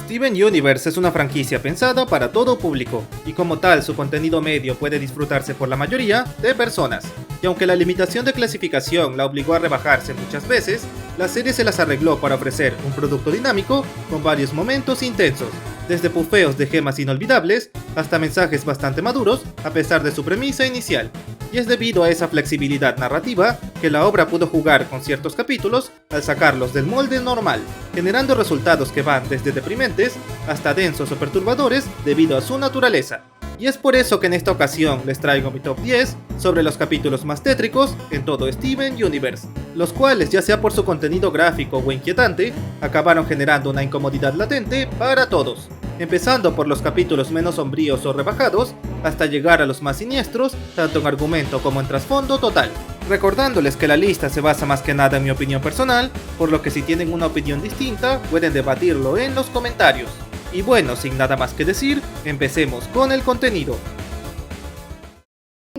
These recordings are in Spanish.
Steven Universe es una franquicia pensada para todo público, y como tal su contenido medio puede disfrutarse por la mayoría de personas. Y aunque la limitación de clasificación la obligó a rebajarse muchas veces, la serie se las arregló para ofrecer un producto dinámico con varios momentos intensos, desde pufeos de gemas inolvidables hasta mensajes bastante maduros a pesar de su premisa inicial. Y es debido a esa flexibilidad narrativa que la obra pudo jugar con ciertos capítulos al sacarlos del molde normal, generando resultados que van desde deprimentes hasta densos o perturbadores debido a su naturaleza. Y es por eso que en esta ocasión les traigo mi top 10 sobre los capítulos más tétricos en todo Steven Universe, los cuales ya sea por su contenido gráfico o inquietante, acabaron generando una incomodidad latente para todos. Empezando por los capítulos menos sombríos o rebajados, hasta llegar a los más siniestros, tanto en argumento como en trasfondo total. Recordándoles que la lista se basa más que nada en mi opinión personal, por lo que si tienen una opinión distinta, pueden debatirlo en los comentarios. Y bueno, sin nada más que decir, empecemos con el contenido.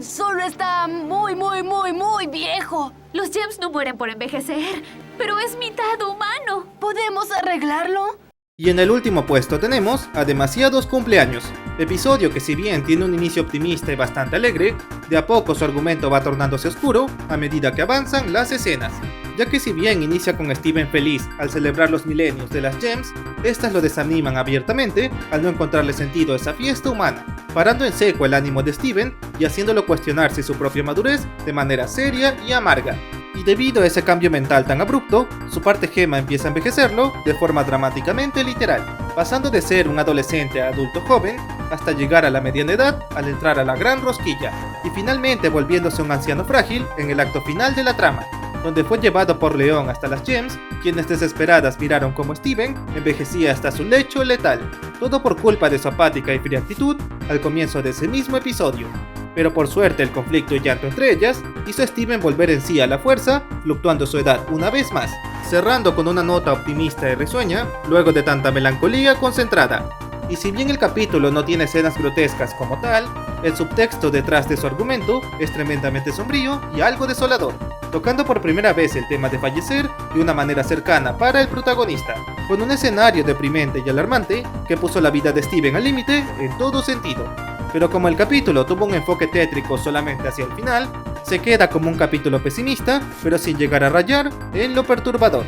Solo está muy viejo. Los gems no mueren por envejecer, pero es mitad humano. ¿Podemos arreglarlo? Y en el último puesto tenemos a Demasiados Cumpleaños, episodio que si bien tiene un inicio optimista y bastante alegre, de a poco su argumento va tornándose oscuro a medida que avanzan las escenas, ya que si bien inicia con Steven feliz al celebrar los milenios de las gems, estas lo desaniman abiertamente al no encontrarle sentido a esa fiesta humana, parando en seco el ánimo de Steven y haciéndolo cuestionarse su propia madurez de manera seria y amarga. Y debido a ese cambio mental tan abrupto, su parte gema empieza a envejecerlo de forma dramáticamente literal, pasando de ser un adolescente a adulto joven hasta llegar a la mediana edad al entrar a la gran rosquilla, y finalmente volviéndose un anciano frágil en el acto final de la trama, donde fue llevado por León hasta las gems, quienes desesperadas miraron como Steven envejecía hasta su lecho letal, todo por culpa de su apática y fría actitud al comienzo de ese mismo episodio. Pero por suerte el conflicto y llanto entre ellas hizo a Steven volver en sí a la fuerza, fluctuando su edad una vez más, cerrando con una nota optimista y risueña, luego de tanta melancolía concentrada. Y si bien el capítulo no tiene escenas grotescas como tal, el subtexto detrás de su argumento es tremendamente sombrío y algo desolador, tocando por primera vez el tema de fallecer de una manera cercana para el protagonista, con un escenario deprimente y alarmante que puso la vida de Steven al límite en todo sentido. Pero como el capítulo tuvo un enfoque tétrico solamente hacia el final, se queda como un capítulo pesimista, pero sin llegar a rayar en lo perturbador.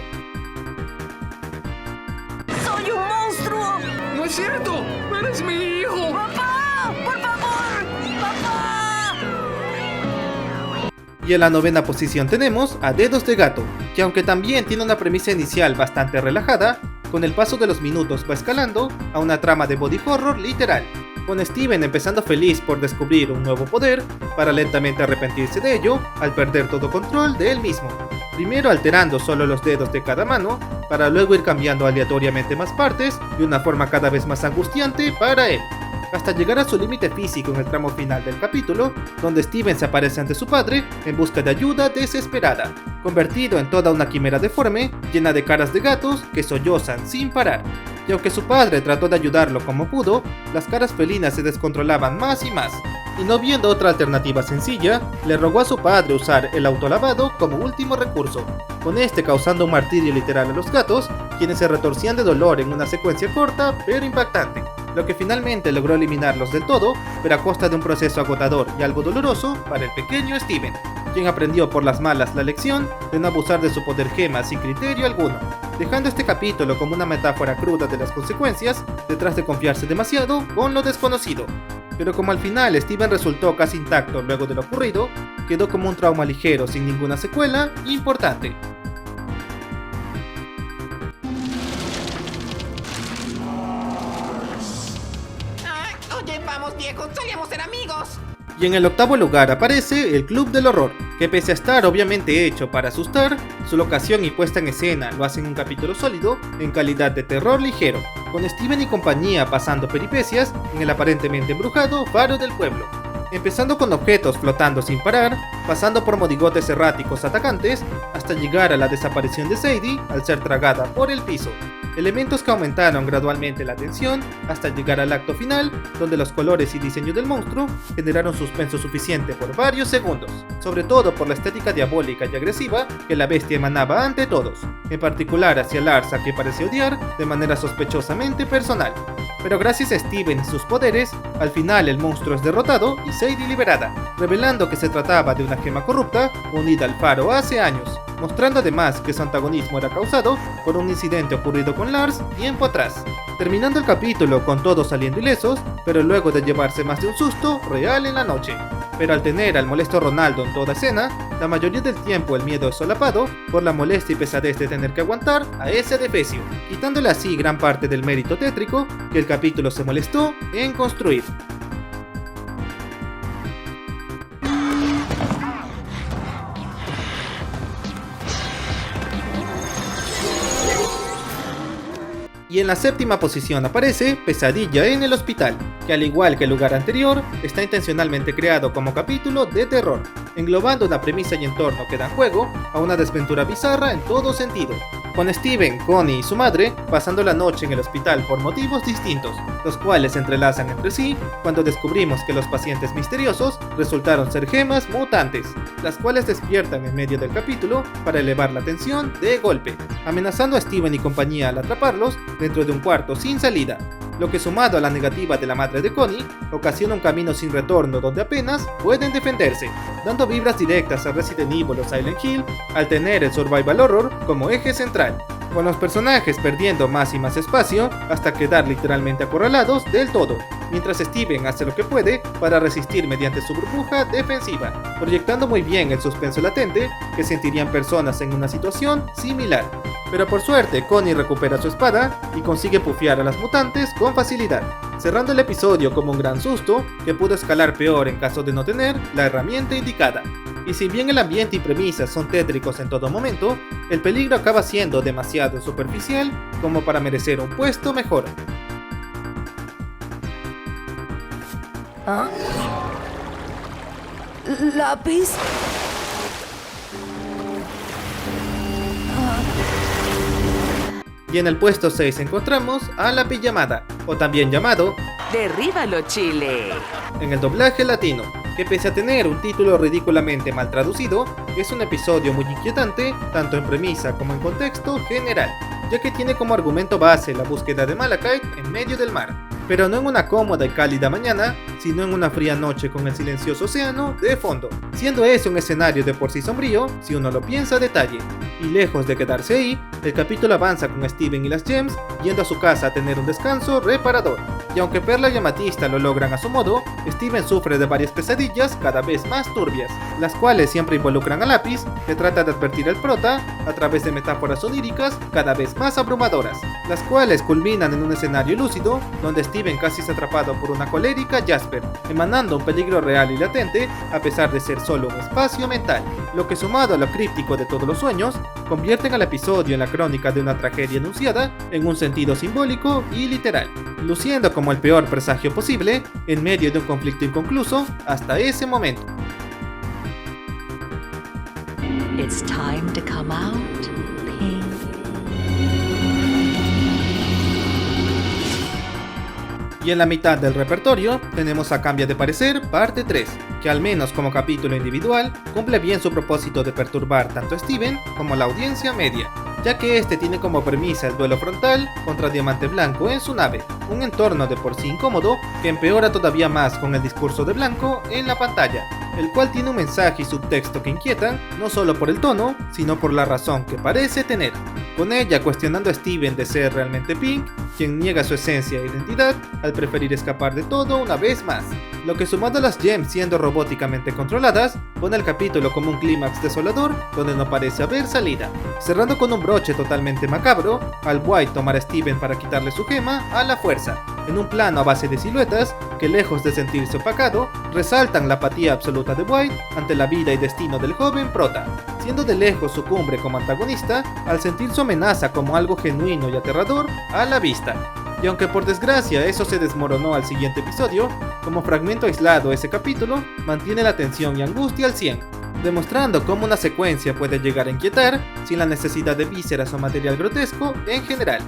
¡Soy un monstruo! ¡No es cierto! ¡Eres mi hijo! ¡Papá! ¡Por favor! ¡Papá! Y en la novena posición tenemos a Dedos de Gato, que aunque también tiene una premisa inicial bastante relajada, con el paso de los minutos va escalando a una trama de body horror literal, con Steven empezando feliz por descubrir un nuevo poder, para lentamente arrepentirse de ello al perder todo control de él mismo, primero alterando solo los dedos de cada mano, para luego ir cambiando aleatoriamente más partes de una forma cada vez más angustiante para él, hasta llegar a su límite físico en el tramo final del capítulo, donde Steven se aparece ante su padre en busca de ayuda desesperada, convertido en toda una quimera deforme, llena de caras de gatos que sollozan sin parar. Y aunque su padre trató de ayudarlo como pudo, las caras felinas se descontrolaban más y más, y no viendo otra alternativa sencilla, le rogó a su padre usar el autolavado como último recurso, con este causando un martirio literal a los gatos, quienes se retorcían de dolor en una secuencia corta pero impactante, lo que finalmente logró eliminarlos del todo, pero a costa de un proceso agotador y algo doloroso para el pequeño Steven, quien aprendió por las malas la lección de no abusar de su poder gema sin criterio alguno, dejando este capítulo como una metáfora cruda de las consecuencias detrás de confiarse demasiado con lo desconocido. Pero como al final Steven resultó casi intacto luego de lo ocurrido, quedó como un trauma ligero sin ninguna secuela importante. Oye, vamos viejo, solíamos ser amigos. Y en el octavo lugar aparece el Club del Horror, que pese a estar obviamente hecho para asustar, su locación y puesta en escena lo hacen un capítulo sólido en calidad de terror ligero, con Steven y compañía pasando peripecias en el aparentemente embrujado faro del pueblo, empezando con objetos flotando sin parar, pasando por monigotes erráticos atacantes, hasta llegar a la desaparición de Sadie al ser tragada por el piso, elementos que aumentaron gradualmente la tensión hasta llegar al acto final, donde los colores y diseño del monstruo generaron suspenso suficiente por varios segundos, sobre todo por la estética diabólica y agresiva que la bestia emanaba ante todos, en particular hacia Lars, a que parecía odiar de manera sospechosamente personal. Pero gracias a Steven y sus poderes, al final el monstruo es derrotado y Sadie liberada, revelando que se trataba de una gema corrupta unida al faro hace años, mostrando además que su antagonismo era causado por un incidente ocurrido con Lars tiempo atrás. Terminando el capítulo con todos saliendo ilesos, pero luego de llevarse más de un susto real en la noche. Pero al tener al molesto Ronaldo en toda escena, la mayoría del tiempo el miedo es solapado por la molestia y pesadez de tener que aguantar a ese adefesio, quitándole así gran parte del mérito tétrico que el capítulo se molestó en construir. Y en la séptima posición aparece Pesadilla en el Hospital, que al igual que el lugar anterior, está intencionalmente creado como capítulo de terror, englobando una premisa y entorno que dan juego a una desventura bizarra en todo sentido, con Steven, Connie y su madre pasando la noche en el hospital por motivos distintos, los cuales se entrelazan entre sí cuando descubrimos que los pacientes misteriosos resultaron ser gemas mutantes, las cuales despiertan en medio del capítulo para elevar la tensión de golpe, amenazando a Steven y compañía al atraparlos dentro de un cuarto sin salida, lo que sumado a la negativa de la madre de Connie, ocasiona un camino sin retorno donde apenas pueden defenderse, dando vibras directas a Resident Evil o Silent Hill al tener el survival horror como eje central, con los personajes perdiendo más y más espacio hasta quedar literalmente acorralados del todo, mientras Steven hace lo que puede para resistir mediante su burbuja defensiva, proyectando muy bien el suspenso latente que sentirían personas en una situación similar. Pero por suerte, Connie recupera su espada y consigue pufear a las mutantes con facilidad, cerrando el episodio como un gran susto que pudo escalar peor en caso de no tener la herramienta indicada. Y si bien el ambiente y premisas son tétricos en todo momento, el peligro acaba siendo demasiado superficial como para merecer un puesto mejor. ¿Ah? ¿Lápiz? Y en el puesto 6 encontramos a La Pijamada, o también llamado Derríbalo, Chile. en el doblaje latino, que pese a tener un título ridículamente mal traducido, es un episodio muy inquietante tanto en premisa como en contexto general, ya que tiene como argumento base la búsqueda de Malachite en medio del mar, pero no en una cómoda y cálida mañana, sino en una fría noche con el silencioso océano de fondo, siendo ese un escenario de por sí sombrío si uno lo piensa a detalle. Y lejos de quedarse ahí, el capítulo avanza con Steven y las Gems yendo a su casa a tener un descanso reparador. Y aunque Perla y Amatista lo logran a su modo, Steven sufre de varias pesadillas cada vez más turbias, las cuales siempre involucran a Lápiz, que trata de advertir al prota a través de metáforas oníricas cada vez más abrumadoras, las cuales culminan en un escenario lúcido donde Steven casi es atrapado por una colérica Jasper, emanando un peligro real y latente a pesar de ser solo un espacio mental, lo que sumado a lo críptico de todos los sueños, convierten al episodio en la crónica de una tragedia anunciada en un sentido simbólico y literal, luciendo como el peor presagio posible en medio de un conflicto inconcluso hasta ese momento. It's time to come out, Pink. Y en la mitad del repertorio tenemos a Cambia de Parecer parte 3, que al menos como capítulo individual cumple bien su propósito de perturbar tanto a Steven como a la audiencia media, ya que este tiene como premisa el duelo frontal contra Diamante Blanco en su nave, un entorno de por sí incómodo que empeora todavía más con el discurso de Blanco en la pantalla, el cual tiene un mensaje y subtexto que inquietan no solo por el tono, sino por la razón que parece tener, con ella cuestionando a Steven de ser realmente Pink, quien niega su esencia e identidad al preferir escapar de todo una vez más, lo que sumado a las Gems siendo robóticamente controladas, pone el capítulo como un clímax desolador donde no parece haber salida, cerrando con un broche totalmente macabro al White tomar a Steven para quitarle su gema a la fuerza, en un plano a base de siluetas que lejos de sentirse opacado, resaltan la apatía absoluta de White ante la vida y destino del joven prota, siendo de lejos su cumbre como antagonista al sentir su amenaza como algo genuino y aterrador a la vista. Y aunque por desgracia eso se desmoronó al siguiente episodio, como fragmento aislado ese capítulo mantiene la tensión y angustia al 100, demostrando cómo una secuencia puede llegar a inquietar sin la necesidad de vísceras o material grotesco en general.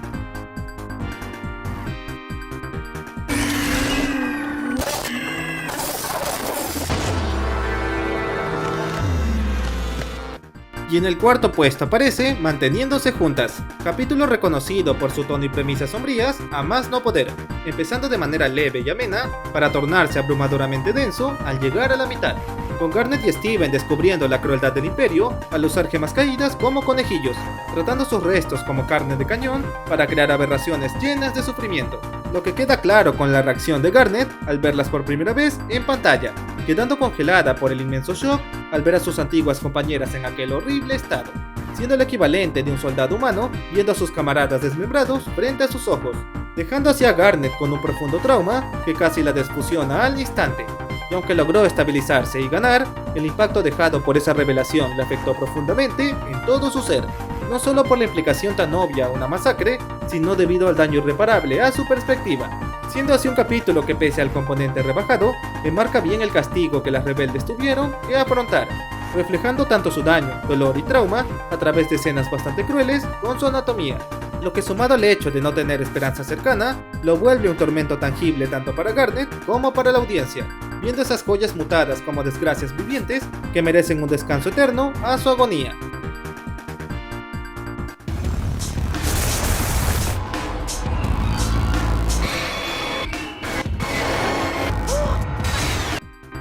Y en el cuarto puesto aparece Manteniéndose Juntas, capítulo reconocido por su tono y premisas sombrías a más no poder, empezando de manera leve y amena para tornarse abrumadoramente denso al llegar a la mitad, con Garnet y Steven descubriendo la crueldad del Imperio al usar gemas caídas como conejillos, tratando sus restos como carne de cañón para crear aberraciones llenas de sufrimiento, lo que queda claro con la reacción de Garnet al verlas por primera vez en pantalla, quedando congelada por el inmenso shock al ver a sus antiguas compañeras en aquel horrible estado, siendo el equivalente de un soldado humano viendo a sus camaradas desmembrados frente a sus ojos, dejando así a Garnet con un profundo trauma que casi la desfusiona al instante. Y aunque logró estabilizarse y ganar, el impacto dejado por esa revelación le afectó profundamente en todo su ser, no solo por la implicación tan obvia a una masacre, sino debido al daño irreparable a su perspectiva, siendo así un capítulo que pese al componente rebajado, enmarca bien el castigo que las rebeldes tuvieron que afrontar, reflejando tanto su daño, dolor y trauma a través de escenas bastante crueles con su anatomía, lo que sumado al hecho de no tener esperanza cercana, lo vuelve un tormento tangible tanto para Garnet como para la audiencia, viendo esas joyas mutadas como desgracias vivientes que merecen un descanso eterno a su agonía.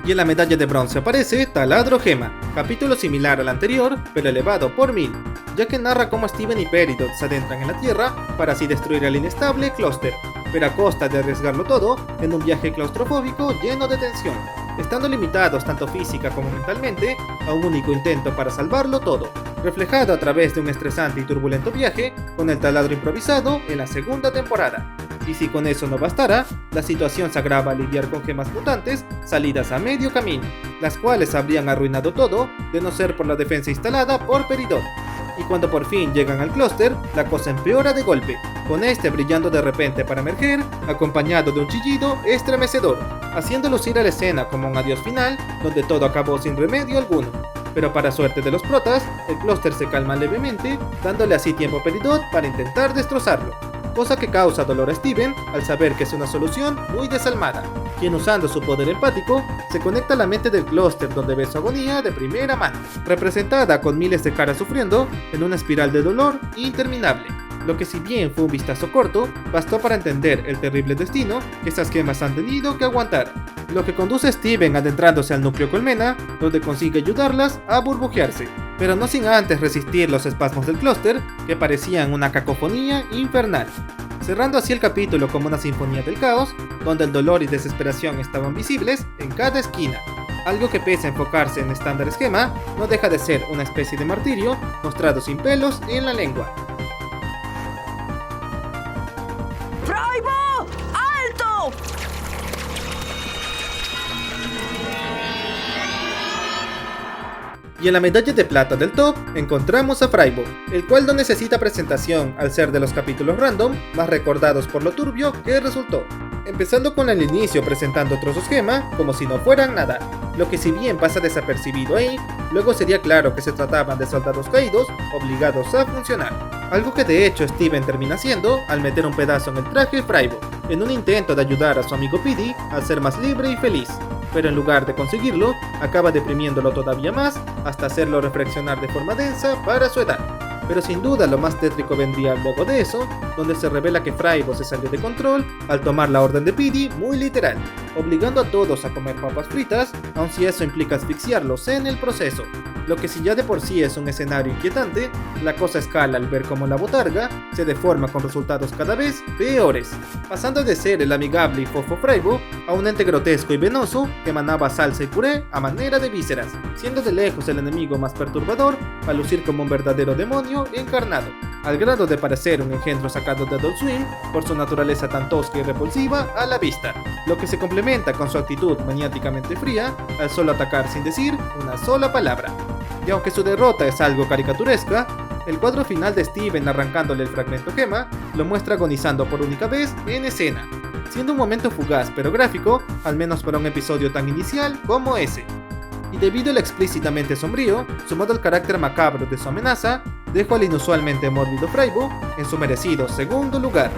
Y en la medalla de bronce aparece Taladro Gema, capítulo similar al anterior, pero elevado por 1000, ya que narra cómo Steven y Peridot se adentran en la Tierra para así destruir el inestable Cluster, pero a costa de arriesgarlo todo en un viaje claustrofóbico lleno de tensión, estando limitados tanto física como mentalmente a un único intento para salvarlo todo, reflejado a través de un estresante y turbulento viaje con el taladro improvisado en la segunda temporada. Y si con eso no bastara, la situación se agrava al lidiar con gemas mutantes salidas a medio camino, las cuales habrían arruinado todo de no ser por la defensa instalada por Peridot. Y cuando por fin llegan al clúster, la cosa empeora de golpe, con este brillando de repente para emerger, acompañado de un chillido estremecedor, haciendo lucir a la escena como un adiós final, donde todo acabó sin remedio alguno. Pero para suerte de los protas, el clúster se calma levemente, dándole así tiempo a Peridot para intentar destrozarlo, cosa que causa dolor a Steven al saber que es una solución muy desalmada, quien usando su poder empático se conecta a la mente del clúster donde ve su agonía de primera mano, representada con miles de caras sufriendo en una espiral de dolor interminable, lo que si bien fue un vistazo corto, bastó para entender el terrible destino que estas gemas han tenido que aguantar, lo que conduce a Steven adentrándose al núcleo colmena, donde consigue ayudarlas a burbujearse, pero no sin antes resistir los espasmos del clúster que parecían una cacofonía infernal, cerrando así el capítulo como una sinfonía del caos, donde el dolor y desesperación estaban visibles en cada esquina, algo que pese a enfocarse en estándar esquema, no deja de ser una especie de martirio mostrado sin pelos en la lengua. ¡Fraibo! ¡Alto! Y en la medalla de plata del top encontramos a Fraibo, el cual no necesita presentación al ser de los capítulos random más recordados por lo turbio que resultó, empezando con el inicio presentando trozos gema como si no fueran nada, lo que si bien pasa desapercibido ahí, luego sería claro que se trataban de soldados caídos obligados a funcionar, algo que de hecho Steven termina haciendo al meter un pedazo en el traje de Fraibo, en un intento de ayudar a su amigo Petey a ser más libre y feliz, pero en lugar de conseguirlo, acaba deprimiéndolo todavía más hasta hacerlo reflexionar de forma densa para su edad. Pero sin duda lo más tétrico vendría luego de eso, donde se revela que Fraibo se salió de control al tomar la orden de Petey muy literal, obligando a todos a comer papas fritas, aun si eso implica asfixiarlos en el proceso. Lo que si ya de por sí es un escenario inquietante, la cosa escala al ver cómo la botarga se deforma con resultados cada vez peores, pasando de ser el amigable y fofo Fraibo a un ente grotesco y venoso que emanaba salsa y puré a manera de vísceras, siendo de lejos el enemigo más perturbador al lucir como un verdadero demonio encarnado, al grado de parecer un engendro sacado de Adult Swim por su naturaleza tan tosca y repulsiva a la vista, lo que se complementa con su actitud maniáticamente fría al solo atacar sin decir una sola palabra. Y aunque su derrota es algo caricaturesca, el cuadro final de Steven arrancándole el fragmento gema lo muestra agonizando por única vez en escena, siendo un momento fugaz pero gráfico, al menos para un episodio tan inicial como ese. Y debido al explícitamente sombrío, sumado al carácter macabro de su amenaza, dejó al inusualmente mórbido Fraibo en su merecido segundo lugar.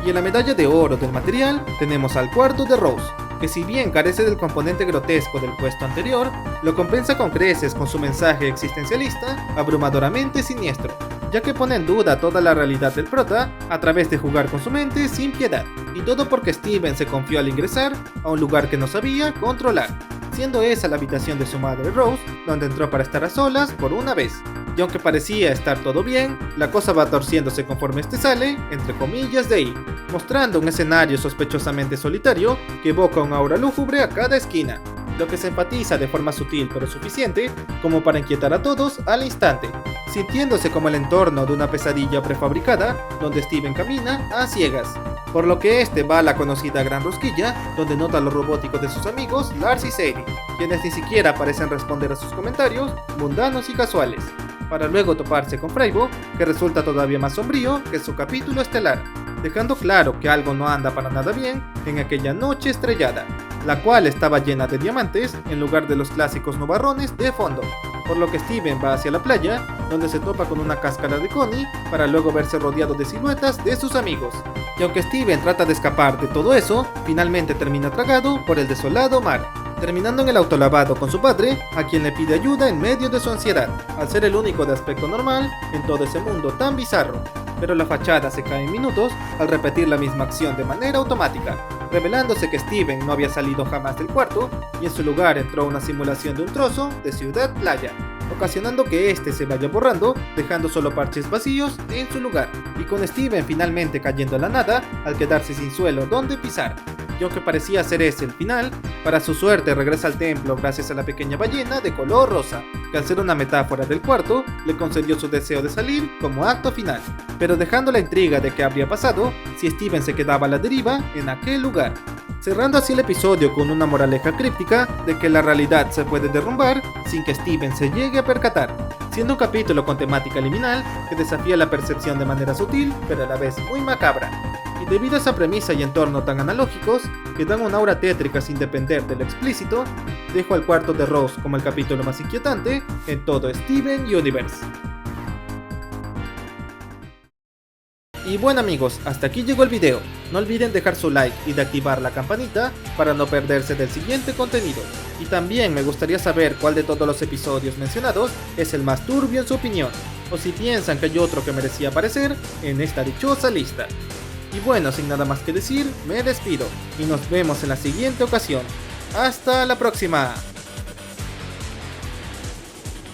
Y en la medalla de oro del material tenemos al cuarto de Rose, que si bien carece del componente grotesco del puesto anterior, lo compensa con creces con su mensaje existencialista abrumadoramente siniestro, ya que pone en duda toda la realidad del prota a través de jugar con su mente sin piedad, y todo porque Steven se confió al ingresar a un lugar que no sabía controlar, siendo esa la habitación de su madre Rose, donde entró para estar a solas por una vez. Y aunque parecía estar todo bien, la cosa va torciéndose conforme este sale, entre comillas, de ahí, mostrando un escenario sospechosamente solitario que evoca un aura lúgubre a cada esquina, lo que se enfatiza de forma sutil pero suficiente como para inquietar a todos al instante, sintiéndose como el entorno de una pesadilla prefabricada donde Steven camina a ciegas, por lo que este va a la conocida Gran Rosquilla, donde nota lo robótico de sus amigos Lars y Sadie, quienes ni siquiera parecen responder a sus comentarios mundanos y casuales, para luego toparse con Freybo, que resulta todavía más sombrío que su capítulo estelar, dejando claro que algo no anda para nada bien en aquella noche estrellada, la cual estaba llena de diamantes en lugar de los clásicos nubarrones de fondo, por lo que Steven va hacia la playa, donde se topa con una cáscara de Connie, para luego verse rodeado de siluetas de sus amigos. Y aunque Steven trata de escapar de todo eso, finalmente termina tragado por el desolado mar, terminando en el autolavado con su padre, a quien le pide ayuda en medio de su ansiedad, al ser el único de aspecto normal en todo ese mundo tan bizarro. Pero la fachada se cae en minutos al repetir la misma acción de manera automática, revelándose que Steven no había salido jamás del cuarto y en su lugar entró una simulación de un trozo de Ciudad Playa, ocasionando que este se vaya borrando, dejando solo parches vacíos en su lugar, y con Steven finalmente cayendo a la nada al quedarse sin suelo donde pisar. Y aunque parecía ser ese el final, para su suerte regresa al templo gracias a la pequeña ballena de color rosa, que al ser una metáfora del cuarto, le concedió su deseo de salir como acto final, pero dejando la intriga de qué habría pasado si Steven se quedaba a la deriva en aquel lugar, cerrando así el episodio con una moraleja críptica de que la realidad se puede derrumbar sin que Steven se llegue a percatar, siendo un capítulo con temática liminal que desafía la percepción de manera sutil pero a la vez muy macabra. Y debido a esa premisa y entorno tan analógicos, que dan una aura tétrica sin depender de lo explícito, dejo al cuarto de Rose como el capítulo más inquietante en todo Steven Universe. Y bueno amigos, hasta aquí llegó el video. No olviden dejar su like y de activar la campanita para no perderse del siguiente contenido. Y también me gustaría saber cuál de todos los episodios mencionados es el más turbio en su opinión, o si piensan que hay otro que merecía aparecer en esta dichosa lista. Y bueno, sin nada más que decir, me despido y nos vemos en la siguiente ocasión. ¡Hasta la próxima!